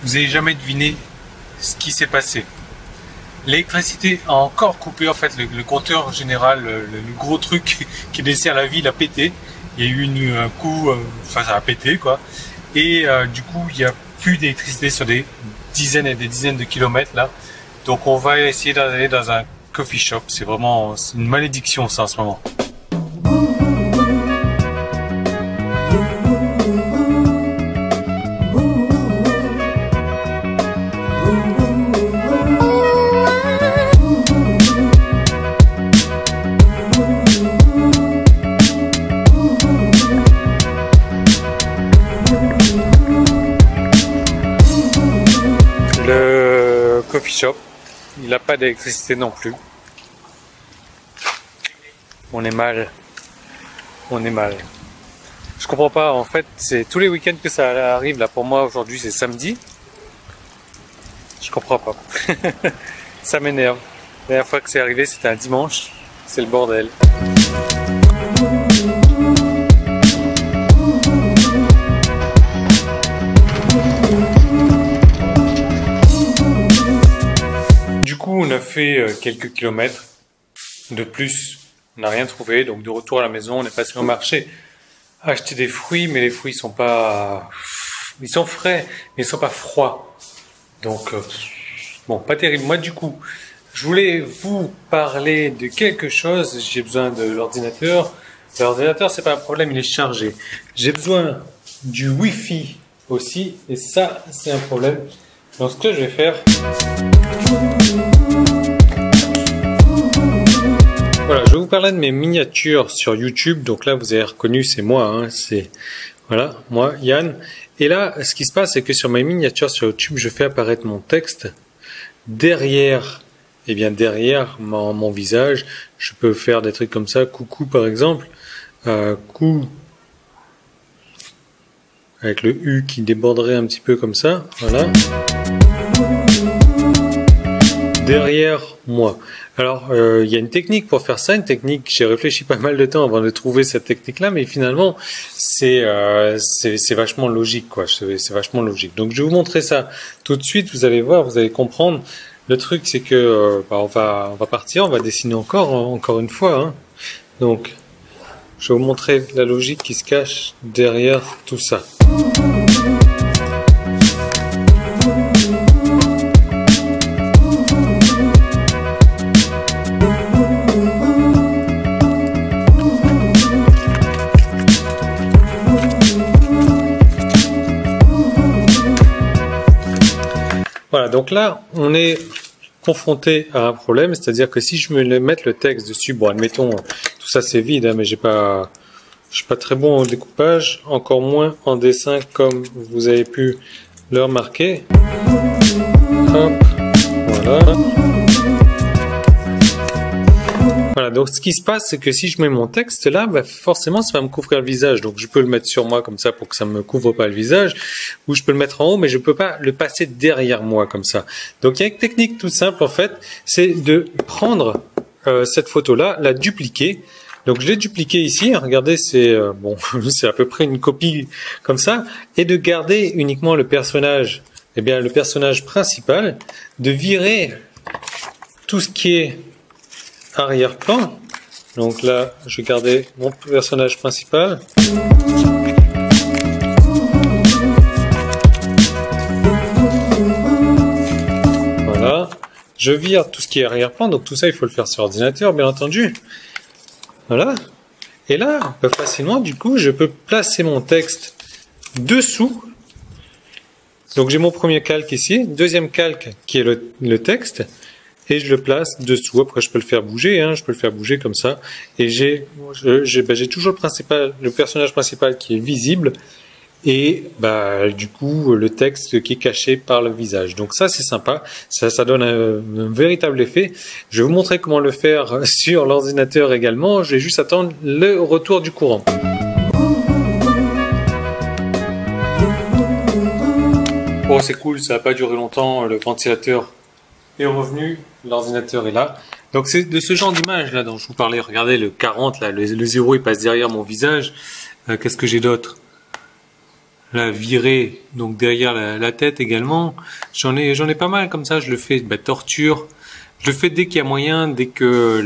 Vous n'avez jamais deviné ce qui s'est passé. L'électricité a encore coupé, en fait, le compteur général, le gros truc qui dessert la ville a pété. Il y a eu un coup, enfin ça a pété quoi. Et du coup, il n'y a plus d'électricité sur des dizaines et des dizaines de kilomètres là. Donc on va essayer d'aller dans un coffee shop. C'est vraiment une malédiction ça en ce moment. Le coffee shop, il n'a pas d'électricité non plus. On est mal. On est mal. Je comprends pas, en fait, c'est tous les week-ends que ça arrive. Là, pour moi, aujourd'hui, c'est samedi. Je comprends pas. Ça m'énerve. La dernière fois que c'est arrivé, c'était un dimanche. C'est le bordel. Du coup, on a fait quelques kilomètres de plus. On n'a rien trouvé, donc de retour à la maison, on est passé au marché acheter des fruits, mais les fruits sont pas, ils sont frais, mais ils sont pas froids. Donc bon, pas terrible. Moi, du coup, je voulais vous parler de quelque chose. J'ai besoin de l'ordinateur. L'ordinateur, c'est pas un problème, il est chargé. J'ai besoin du Wi-Fi aussi, et ça, c'est un problème. Donc, ce que je vais faire. Voilà, je vais vous parler de mes miniatures sur YouTube. Donc là, vous avez reconnu, c'est moi, hein, c'est voilà, moi, Yann. Et là, ce qui se passe, c'est que sur mes miniatures sur YouTube, je fais apparaître mon texte derrière, et bien derrière mon visage. Je peux faire des trucs comme ça, coucou par exemple, cou avec le U qui déborderait un petit peu comme ça, voilà. Derrière moi. Alors, il y a une technique pour faire ça, une technique, j'ai réfléchi pas mal de temps avant de trouver cette technique-là, mais finalement, c'est vachement logique, quoi. C'est vachement logique. Donc, je vais vous montrer ça tout de suite, vous allez voir, vous allez comprendre. Le truc, c'est que, on va partir, on va dessiner encore une fois, hein. Donc, je vais vous montrer la logique qui se cache derrière tout ça. Voilà, donc là, on est confronté à un problème, c'est-à-dire que si je me mets le texte dessus, bon, admettons, tout ça c'est vide, hein, mais je suis pas très bon au découpage, encore moins en dessin comme vous avez pu le remarquer. Hop, voilà. Voilà, donc ce qui se passe, c'est que si je mets mon texte là, bah forcément ça va me couvrir le visage. Donc je peux le mettre sur moi comme ça pour que ça me couvre pas le visage, ou je peux le mettre en haut, mais je peux pas le passer derrière moi comme ça. Donc il y a une technique toute simple en fait, c'est de prendre cette photo là, la dupliquer. Donc je l'ai dupliqué ici, regardez, c'est bon, c'est à peu près une copie comme ça, et de garder uniquement le personnage, eh bien le personnage principal, de virer tout ce qui est arrière-plan. Donc là, je vais garder mon personnage principal. Voilà. Je vire tout ce qui est arrière-plan. Donc tout ça, il faut le faire sur ordinateur, bien entendu. Voilà. Et là, facilement, du coup, je peux placer mon texte dessous. Donc j'ai mon premier calque ici, deuxième calque qui est le texte. Et je le place dessous. Après, je peux le faire bouger, hein, je peux le faire bouger comme ça. Et j'ai toujours le personnage principal qui est visible. Et du coup, le texte qui est caché par le visage. Donc ça, c'est sympa. Ça donne un véritable effet. Je vais vous montrer comment le faire sur l'ordinateur également. Je vais juste attendre le retour du courant. Bon, c'est cool, ça n'a pas duré longtemps. Le ventilateur est revenu, l'ordinateur est là. Donc c'est de ce genre d'image là dont je vous parlais. Regardez le 40 là, le 0 il passe derrière mon visage. Qu'est-ce que j'ai d'autre? la virer donc derrière la tête également. J'en ai pas mal comme ça. Je le fais torture. Je le fais dès qu'il y a moyen, dès que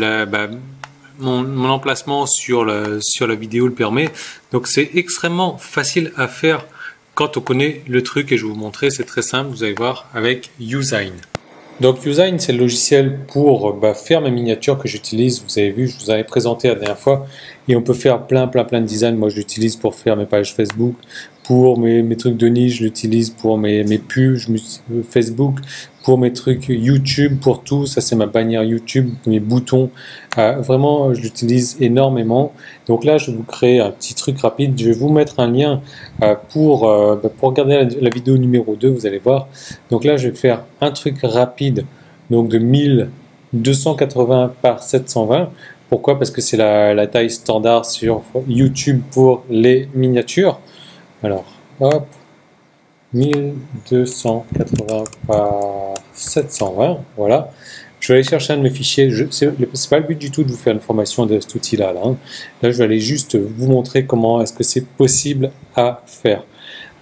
mon emplacement sur la vidéo le permet. Donc c'est extrêmement facile à faire quand on connaît le truc et je vais vous montrer. C'est très simple. Vous allez voir avec Usein. Donc Usein, c'est le logiciel pour faire mes miniatures que j'utilise. Vous avez vu, je vous avais présenté la dernière fois. Et on peut faire plein de designs. Moi, je l'utilise pour faire mes pages Facebook, pour mes trucs de niche, je l'utilise pour mes pubs Facebook, pour mes trucs YouTube, pour tout. Ça, c'est ma bannière YouTube, mes boutons. Vraiment, je l'utilise énormément. Donc là, je vais vous créer un petit truc rapide. Je vais vous mettre un lien pour regarder la vidéo numéro 2, vous allez voir. Donc là, je vais faire un truc rapide, donc de 1280 par 720. Pourquoi? Parce que c'est la taille standard sur YouTube pour les miniatures. Alors, hop, 1280 par 720, voilà. Je vais aller chercher un de mes fichiers. C'est pas le but du tout de vous faire une formation de cet outil-là. Là, je vais aller juste vous montrer comment est-ce que c'est possible à faire.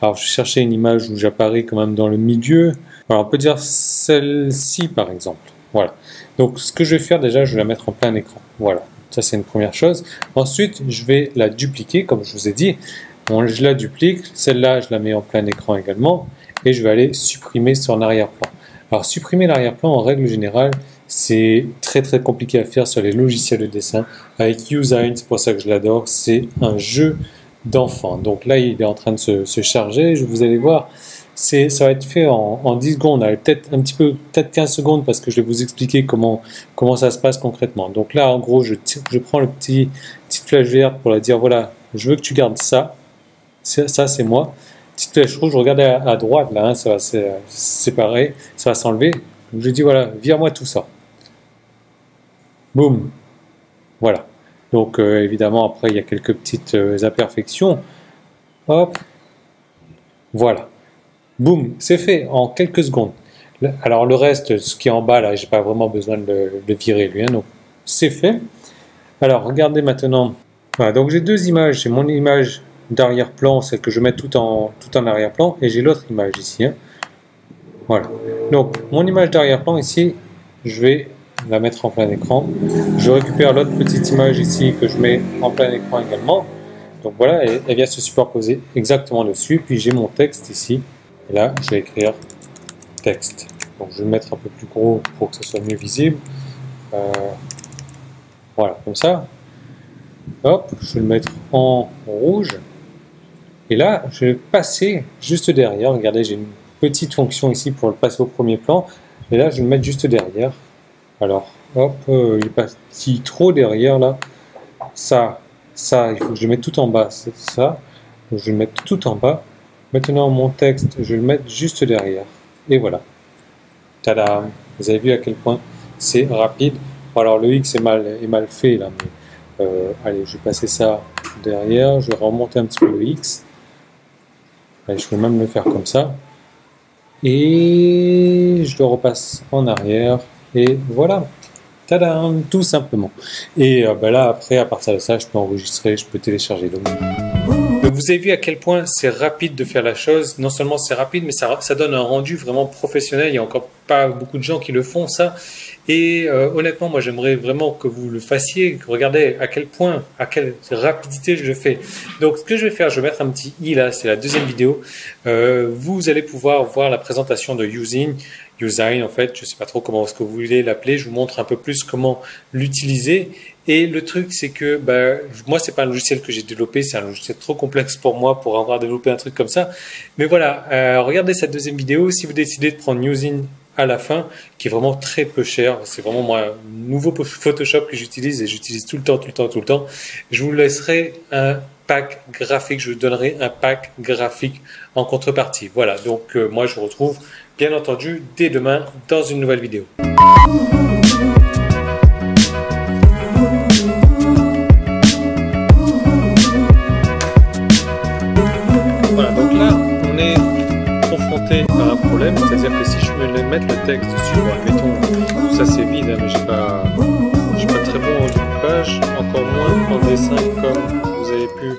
Alors, je vais chercher une image où j'apparais quand même dans le milieu. Alors, on peut dire celle-ci, par exemple. Voilà. Donc, ce que je vais faire déjà, je vais la mettre en plein écran. Voilà. Ça, c'est une première chose. Ensuite, je vais la dupliquer, comme je vous ai dit. Bon, je la duplique. Celle-là, je la mets en plein écran également. Et je vais aller supprimer son arrière-plan. Alors, supprimer l'arrière-plan, en règle générale, c'est très compliqué à faire sur les logiciels de dessin. Avec Usein, c'est pour ça que je l'adore. C'est un jeu d'enfant. Donc là, il est en train de se charger. Vous allez voir. Ça va être fait en 10 secondes, peut-être un petit peu, peut-être 15 secondes parce que je vais vous expliquer comment ça se passe concrètement. Donc là, en gros, je prends le petite flèche verte pour la dire, voilà, je veux que tu gardes ça. Ça, c'est moi. Petite flèche rouge, regardez à droite, là, ça va se séparer, ça va s'enlever. Donc je dis, voilà, vire-moi tout ça. Boum. Voilà. Donc évidemment, après, il y a quelques petites imperfections. Hop. Voilà. Boum, c'est fait en quelques secondes. Alors le reste, ce qui est en bas, là, j'ai pas vraiment besoin de le virer lui, donc c'est fait. Alors regardez maintenant. Voilà, donc j'ai deux images. J'ai mon image d'arrière-plan, celle que je mets tout en arrière-plan, et j'ai l'autre image ici. Voilà. Donc mon image d'arrière-plan ici, je vais la mettre en plein écran. Je récupère l'autre petite image ici que je mets en plein écran également. Donc voilà, elle vient se superposer exactement dessus. Puis j'ai mon texte ici. Et là, je vais écrire texte. Donc, je vais le mettre un peu plus gros pour que ce soit mieux visible. Voilà, comme ça. Hop, je vais le mettre en rouge. Et là, je vais passer juste derrière. Regardez, j'ai une petite fonction ici pour le passer au premier plan. Et là, je vais le mettre juste derrière. Alors, hop, il est parti trop derrière là. Ça, il faut que je le mette tout en bas. C'est ça. Donc, je vais le mettre tout en bas. Maintenant, mon texte, je vais le mettre juste derrière. Et voilà. Tadam! Vous avez vu à quel point c'est rapide. Bon, alors, le X est mal fait, là. Mais, allez, je vais passer ça derrière. Je vais remonter un petit peu le X. Allez, je peux même le faire comme ça. Et je le repasse en arrière. Et voilà. Tadam! Tout simplement. Et là, après, à partir de ça, je peux enregistrer, je peux télécharger le Donc vous avez vu à quel point c'est rapide de faire la chose. Non seulement c'est rapide, mais ça donne un rendu vraiment professionnel. Il n'y a encore pas beaucoup de gens qui le font, ça. Et honnêtement, moi j'aimerais vraiment que vous le fassiez. Regardez à quel point, à quelle rapidité je le fais. Donc ce que je vais faire, je vais mettre un petit i là, c'est la deuxième vidéo. Vous allez pouvoir voir la présentation de Usein en fait, je ne sais pas trop comment est-ce que vous voulez l'appeler. Je vous montre un peu plus comment l'utiliser. Et le truc, c'est que moi, c'est pas un logiciel que j'ai développé, c'est un logiciel trop complexe pour moi pour avoir développé un truc comme ça. Mais voilà, regardez cette deuxième vidéo. Si vous décidez de prendre Usein à la fin, qui est vraiment très peu cher, c'est vraiment moi nouveau Photoshop que j'utilise et j'utilise tout le temps. Je vous laisserai un pack graphique, je vous donnerai un pack graphique en contrepartie. Voilà, donc moi je vous retrouve bien entendu dès demain dans une nouvelle vidéo. Voilà, donc là on est confronté à un problème, c'est-à-dire que si je veux mettre le texte sur, admettons, tout ça c'est vide, hein, mais je suis pas très bon en découpage, encore moins en dessin comme vous avez pu